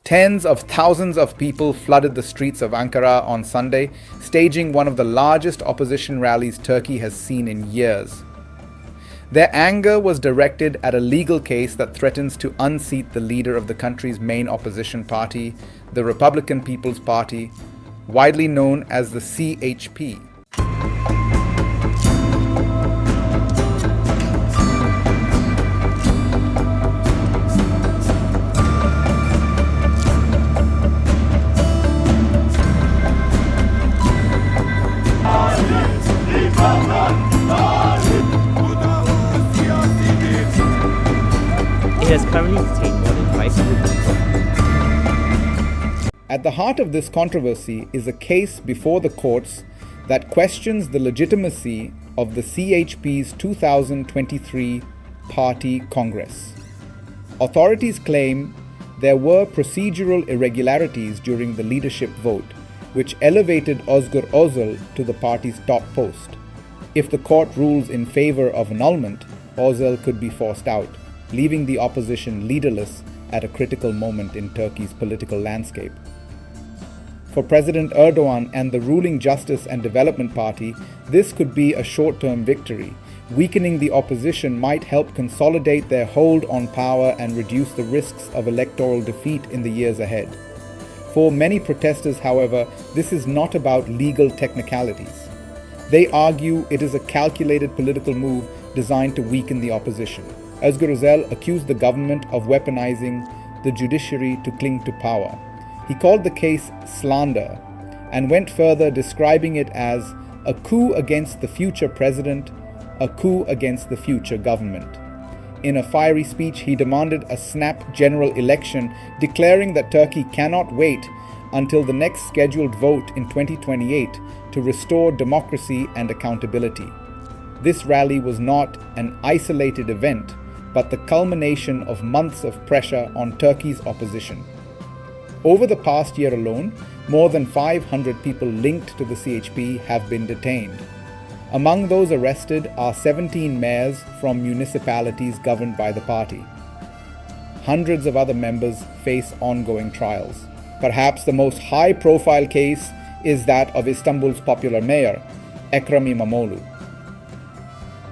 Tens of thousands of people flooded the streets of Ankara on Sunday, staging one of the largest opposition rallies Turkey has seen in years. Their anger was directed at a legal case that threatens to unseat the leader of the country's main opposition party, the Republican People's Party, widely known as the CHP. It has currently detained more than 500 people. At the heart of this controversy is a case before the courts that questions the legitimacy of the CHP's 2023 Party Congress. Authorities claim there were procedural irregularities during the leadership vote, which elevated Özgür Özel to the party's top post. If the court rules in favor of annulment, Özel could be forced out, leaving the opposition leaderless at a critical moment in Turkey's political landscape. For President Erdoğan and the ruling Justice and Development Party, this could be a short-term victory. Weakening the opposition might help consolidate their hold on power and reduce the risks of electoral defeat in the years ahead. For many protesters, however, this is not about legal technicalities. They argue it is a calculated political move designed to weaken the opposition. Özgür Özel accused the government of weaponizing the judiciary to cling to power. He called the case slander and went further, describing it as a coup against the future president, a coup against the future government. In a fiery speech, he demanded a snap general election, declaring that Turkey cannot wait until the next scheduled vote in 2028 to restore democracy and accountability. This rally was not an isolated event, but the culmination of months of pressure on Turkey's opposition. Over the past year alone, more than 500 people linked to the CHP have been detained. Among those arrested are 17 mayors from municipalities governed by the party. Hundreds of other members face ongoing trials. Perhaps the most high-profile case is that of Istanbul's popular mayor, Ekrem İmamoğlu.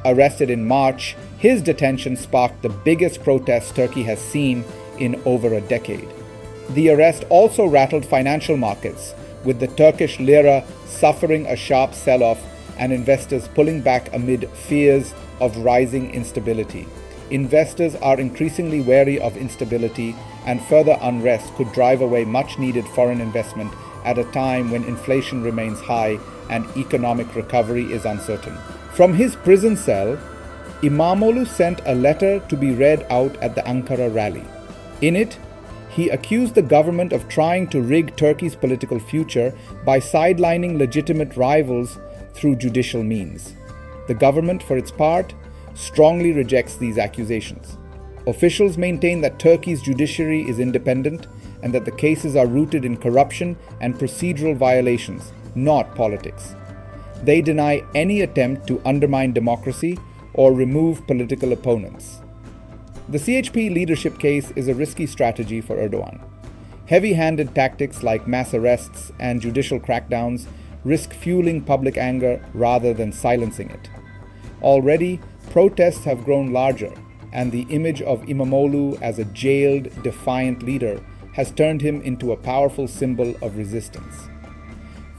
Arrested in March, his detention sparked the biggest protests Turkey has seen in over a decade. The arrest also rattled financial markets, with the Turkish lira suffering a sharp sell-off and investors pulling back amid fears of rising instability. Investors are increasingly wary of instability, and further unrest could drive away much-needed foreign investment at a time when inflation remains high and economic recovery is uncertain. From his prison cell, İmamoğlu sent a letter to be read out at the Ankara rally. In it, he accused the government of trying to rig Turkey's political future by sidelining legitimate rivals through judicial means. The government, for its part, strongly rejects these accusations. Officials maintain that Turkey's judiciary is independent and that the cases are rooted in corruption and procedural violations, not politics. They deny any attempt to undermine democracy or remove political opponents. The CHP leadership case is a risky strategy for Erdoğan. Heavy-handed tactics like mass arrests and judicial crackdowns risk fueling public anger rather than silencing it. Already, protests have grown larger, and the image of İmamoğlu as a jailed, defiant leader has turned him into a powerful symbol of resistance.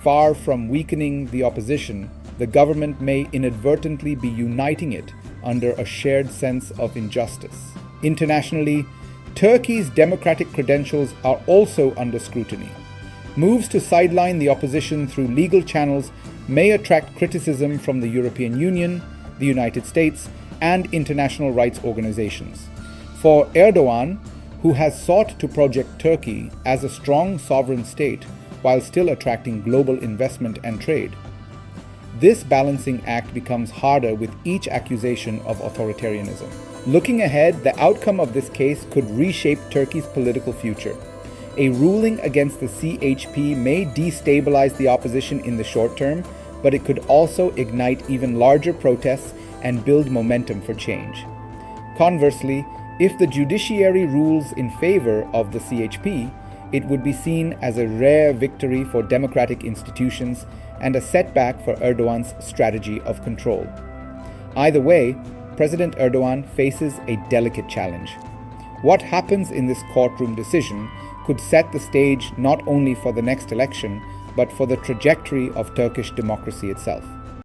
Far from weakening the opposition, the government may inadvertently be uniting it under a shared sense of injustice. Internationally, Turkey's democratic credentials are also under scrutiny. Moves to sideline the opposition through legal channels may attract criticism from the European Union, the United States, and international rights organizations. For Erdoğan, who has sought to project Turkey as a strong sovereign state while still attracting global investment and trade, this balancing act becomes harder with each accusation of authoritarianism. Looking ahead, the outcome of this case could reshape Turkey's political future. A ruling against the CHP may destabilize the opposition in the short term, but it could also ignite even larger protests and build momentum for change. Conversely, if the judiciary rules in favor of the CHP, it would be seen as a rare victory for democratic institutions and a setback for Erdoğan's strategy of control. Either way, President Erdoğan faces a delicate challenge. What happens in this courtroom decision could set the stage not only for the next election, but for the trajectory of Turkish democracy itself.